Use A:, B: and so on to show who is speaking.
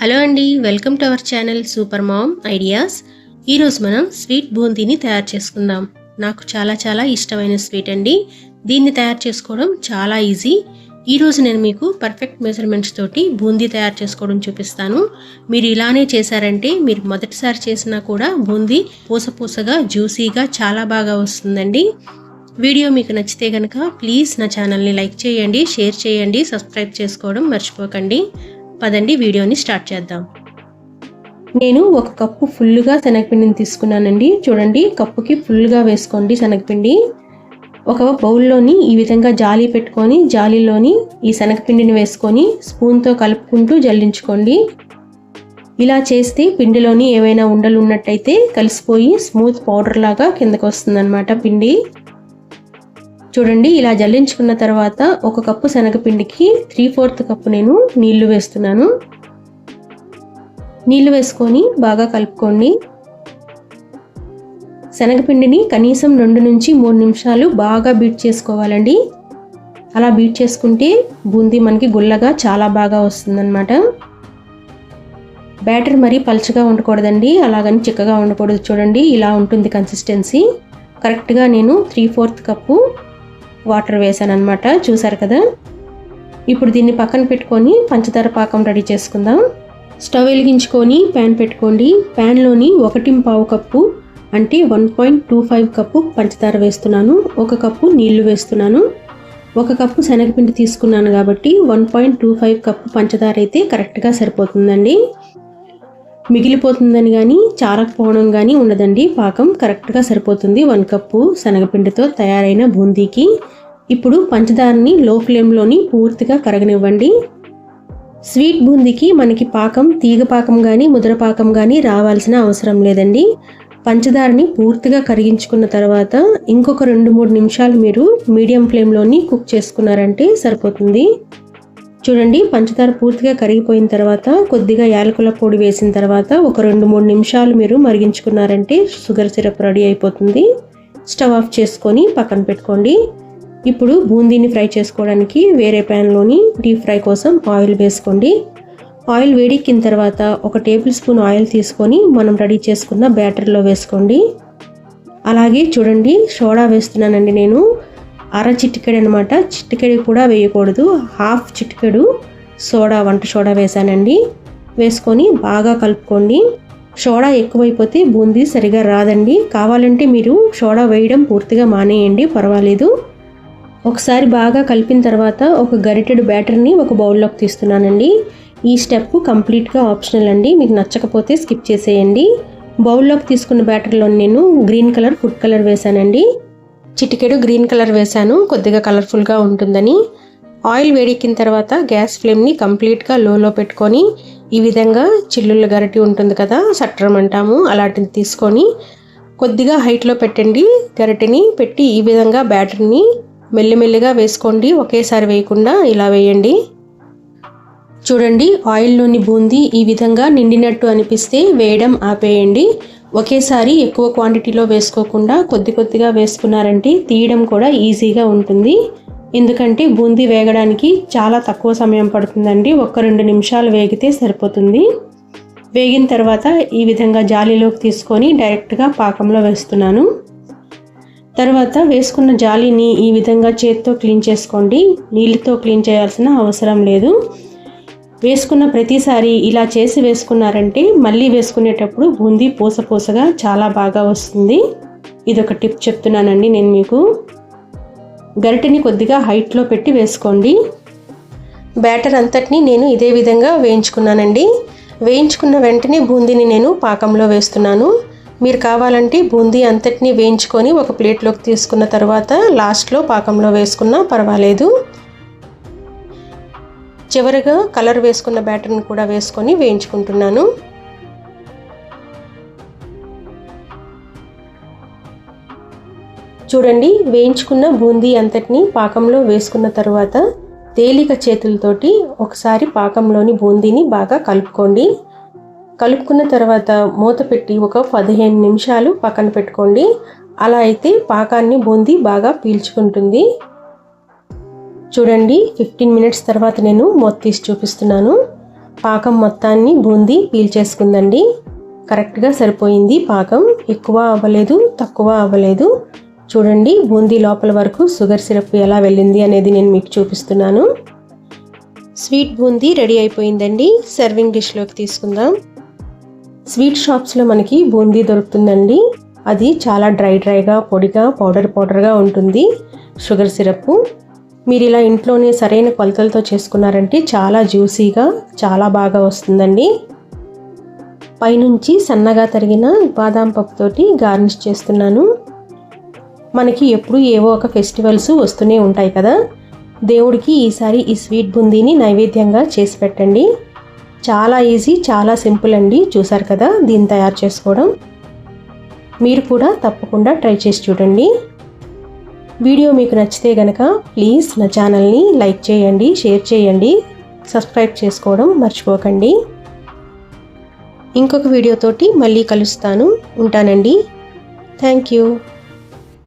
A: Hello అండి, welcome to our channel super mom ideas. ఈరోజు మనం స్వీట్ బూందీని తయారు చేసుకుందాం. నాకు చాలా ఇష్టమైన స్వీట్ అండి. దీన్ని తయారు చేసుకోవడం చాలా ఈజీ. ఈరోజు నేను మీకు పర్ఫెక్ట్ మెజర్మెంట్స్ తోటి బూందీ తయారు చేసుకోవడం చూపిస్తాను. మీరు ఇలానే చేశారంటే మీరు మొదటిసారి చేసినా కూడా బూందీ పూసగా జ్యూసీగా చాలా బాగా వస్తుందండి. వీడియో మీకు నచ్చితే కనుక ప్లీజ్ నా ఛానల్ని లైక్ చేయండి, షేర్ చేయండి, సబ్స్క్రైబ్ చేసుకోవడం మర్చిపోకండి. పదండి వీడియోని స్టార్ట్ చేద్దాం. నేను ఒక కప్పు ఫుల్గా శనగపిండిని తీసుకున్నానండి. చూడండి, కప్పుకి ఫుల్గా వేసుకోండి శనగపిండి. ఒక బౌల్లోని ఈ విధంగా జాలి పెట్టుకొని జాలీలోని ఈ శనగపిండిని వేసుకొని స్పూన్తో కలుపుకుంటూ జల్లించుకోండి. ఇలా చేస్తే పిండిలోని ఏవైనా ఉండలు ఉన్నట్టయితే కలిసిపోయి స్మూత్ పౌడర్ లాగా కిందకు వస్తుందన్నమాట పిండి. చూడండి, ఇలా జల్లించుకున్న తర్వాత ఒక కప్పు శనగపిండికి 3/4 కప్పు నేను నీళ్లు వేస్తున్నాను. నీళ్లు వేసుకొని బాగా కలుపుకోండి. శనగపిండిని కనీసం 2 నుంచి 3 నిమిషాలు బాగా బీట్ చేసుకోవాలండి. అలా బీట్ చేసుకుంటే బూందీ మనకి గుల్లగా చాలా బాగా వస్తుందన్నమాట. బ్యాటర్ మరీ పల్చగా ఉండకూడదండి, అలాగని చిక్కగా ఉండకూడదు. చూడండి, ఇలా ఉంటుంది కన్సిస్టెన్సీ. కరెక్ట్గా నేను 3/4 కప్పు వాటర్ వేసాను అనమాట. చూసారు కదా. ఇప్పుడు దీన్ని పక్కన పెట్టుకొని పంచదార పాకం రెడీ చేసుకుందాం. స్టవ్ వెలిగించుకొని ప్యాన్ పెట్టుకోండి. ప్యాన్లోని 1.25 కప్పు అంటే 1.25 కప్పు పంచదార వేస్తున్నాను. 1 కప్పు నీళ్లు వేస్తున్నాను. 1 కప్పు శనగపిండి తీసుకున్నాను కాబట్టి 1.25 కప్పు పంచదార అయితే కరెక్ట్గా సరిపోతుందండి. మిగిలిపోతుందని కానీ చారకపోవడం కానీ ఉండదండి. పాకం కరెక్ట్గా సరిపోతుంది 1 కప్పు శనగపిండితో తయారైన బూందీకి. ఇప్పుడు పంచదారని లో ఫ్లేమ్లోని పూర్తిగా కరగనివ్వండి. స్వీట్ బూందీకి మనకి పాకం తీగ పాకం కానీ ముద్ర పాకం కానీ రావాల్సిన అవసరం లేదండి. పంచదారని పూర్తిగా కరిగించుకున్న తర్వాత ఇంకొక 2-3 నిమిషాలు మీరు మీడియం ఫ్లేమ్లోని కుక్ చేసుకున్నారంటే సరిపోతుంది. చూడండి, పంచదార పూర్తిగా కరిగిపోయిన తర్వాత కొద్దిగా యాలకుల పొడి వేసిన తర్వాత ఒక 2-3 నిమిషాలు మీరు మరిగించుకున్నారంటే షుగర్ సిరప్ రెడీ అయిపోతుంది. స్టవ్ ఆఫ్ చేసుకొని పక్కన పెట్టుకోండి. ఇప్పుడు బూందీని ఫ్రై చేసుకోవడానికి వేరే ప్యాన్లోని డీప్ ఫ్రై కోసం ఆయిల్ వేసుకోండి. ఆయిల్ వేడెక్కిన తర్వాత 1 టేబుల్ స్పూన్ ఆయిల్ తీసుకొని మనం రెడీ చేసుకున్న బ్యాటర్లో వేసుకోండి. అలాగే చూడండి, సోడా వేస్తున్నానండి నేను. అర చిటికెడు అనమాట, చిటికెడు కూడా వేయకూడదు, 1/2 చిటికెడు సోడా, వంట సోడా వేసానండి. వేసుకొని బాగా కలుపుకోండి. సోడా ఎక్కువైపోతే బూందీ సరిగా రాదండి. కావాలంటే మీరు సోడా వేయడం పూర్తిగా మానేయండి, పర్వాలేదు. ఒకసారి బాగా కలిపిన తర్వాత ఒక గరిటెడు బ్యాటర్ని ఒక బౌల్లోకి తీస్తున్నానండి. ఈ స్టెప్ కంప్లీట్గా ఆప్షనల్ అండి, మీకు నచ్చకపోతే స్కిప్ చేసేయండి. బౌల్లోకి తీసుకున్న బ్యాటర్లో నేను గ్రీన్ కలర్ ఫుడ్ కలర్ వేసానండి. చిటికెడు గ్రీన్ కలర్ వేసాను, కొద్దిగా కలర్ఫుల్గా ఉంటుందని. ఆయిల్ వేడెక్కిన తర్వాత గ్యాస్ ఫ్లేమ్ని కంప్లీట్గా లోలో పెట్టుకొని ఈ విధంగా చిల్లుల గరిటె ఉంటుంది కదా, సట్రం అంటాము, అలాంటిది తీసుకొని కొద్దిగా హైట్లో పెట్టండి. గరిటెని పెట్టి ఈ విధంగా బ్యాటర్ని మెల్లిమెల్లిగా వేసుకోండి, ఒకేసారి వేయకుండా ఇలా వేయండి. చూడండి, ఆయిల్లోని బూందీ ఈ విధంగా నిండినట్టు అనిపిస్తే వేయడం ఆపేయండి. ఒకేసారి ఎక్కువ క్వాంటిటీలో వేసుకోకుండా కొద్దిగా వేసుకున్నారంటే తీయడం కూడా ఈజీగా ఉంటుంది. ఎందుకంటే బూందీ వేగడానికి చాలా తక్కువ సమయం పడుతుందండి. 1-2 నిమిషాలు వేగితే సరిపోతుంది. వేగిన తర్వాత ఈ విధంగా జాలీలోకి తీసుకొని డైరెక్ట్గా పాకంలో వేస్తున్నాను. తర్వాత వేసుకున్న జాలీని ఈ విధంగా చేత్తో క్లీన్ చేసుకోండి. నీళ్ళతో క్లీన్ చేయాల్సిన అవసరం లేదు. వేసుకున్న ప్రతిసారి ఇలా చేసి వేసుకున్నారంటే మళ్ళీ వేసుకునేటప్పుడు బూందీ పూసగా చాలా బాగా వస్తుంది. ఇదొక టిప్ చెప్తున్నానండి నేను మీకు. గరిటెని కొద్దిగా హైట్లో పెట్టి వేసుకోండి. బ్యాటర్ అంతటిని నేను ఇదే విధంగా వేయించుకున్నానండి. వేయించుకున్న వెంటనే బూందీని నేను పాకంలో వేస్తున్నాను. మీరు కావాలంటే బూందీ అంతటిని వేయించుకొని ఒక ప్లేట్లోకి తీసుకున్న తర్వాత లాస్ట్లో పాకంలో వేసుకున్నా పర్వాలేదు. చివరిగా కలర్ వేసుకున్న బ్యాటర్ని కూడా వేసుకొని వేయించుకుంటున్నాను. చూడండి, వేయించుకున్న బూందీ అంతటిని పాకంలో వేసుకున్న తర్వాత తేలిక చేతులతోటి ఒకసారి పాకంలోని బూందీని బాగా కలుపుకోండి. కలుపుకున్న తర్వాత మూత పెట్టి ఒక 15 నిమిషాలు పక్కన పెట్టుకోండి. అలా అయితే పాకాన్ని బూందీ బాగా పీల్చుకుంటుంది. చూడండి 15 మినిట్స్ తర్వాత నేను మూత తీసి చూపిస్తున్నాను. పాకం మొత్తాన్ని బూందీ పీల్చేసుకుందండి. కరెక్ట్గా సరిపోయింది పాకం. ఎక్కువ అవ్వలేదు, తక్కువ అవ్వలేదు. చూడండి బూందీ లోపల వరకు షుగర్ సిరప్ ఎలా వెళ్ళింది అనేది నేను మీకు చూపిస్తున్నాను. స్వీట్ బూందీ రెడీ అయిపోయిందండి. సర్వింగ్ డిష్లోకి తీసుకుందాం. స్వీట్ షాప్స్లో మనకి బూందీ దొరుకుతుందండి. అది చాలా డ్రైగా, పొడిగా, పౌడర్గా ఉంటుంది షుగర్ సిరప్. మీరు ఇలా ఇంట్లోనే సరైన కొలతలతో చేసుకున్నారంటే చాలా జ్యూసీగా, చాలా బాగా వస్తుందండి. పైనుంచి సన్నగా తరిగిన బాదాం పప్పుతోటి గార్నిష్ చేస్తున్నాను. మనకి ఎప్పుడు ఏవో ఒక ఫెస్టివల్స్ వస్తూనే ఉంటాయి కదా, దేవుడికి ఈసారి ఈ స్వీట్ బూందీని నైవేద్యంగా చేసి పెట్టండి. చాలా ఈజీ, చాలా సింపుల్ అండి. చూసారు కదా దీన్ని తయారు చేసుకోవడం. మీరు కూడా తప్పకుండా ట్రై చేసి చూడండి. వీడియో మీకు నచ్చితే గనక ప్లీజ్ నా ఛానల్ని లైక్ చేయండి, షేర్ చేయండి, సబ్స్క్రైబ్ చేసుకోవడం మర్చిపోకండి. ఇంకొక వీడియోతోటి మళ్ళీ కలుస్తాను. ఉంటానండి. Thank you.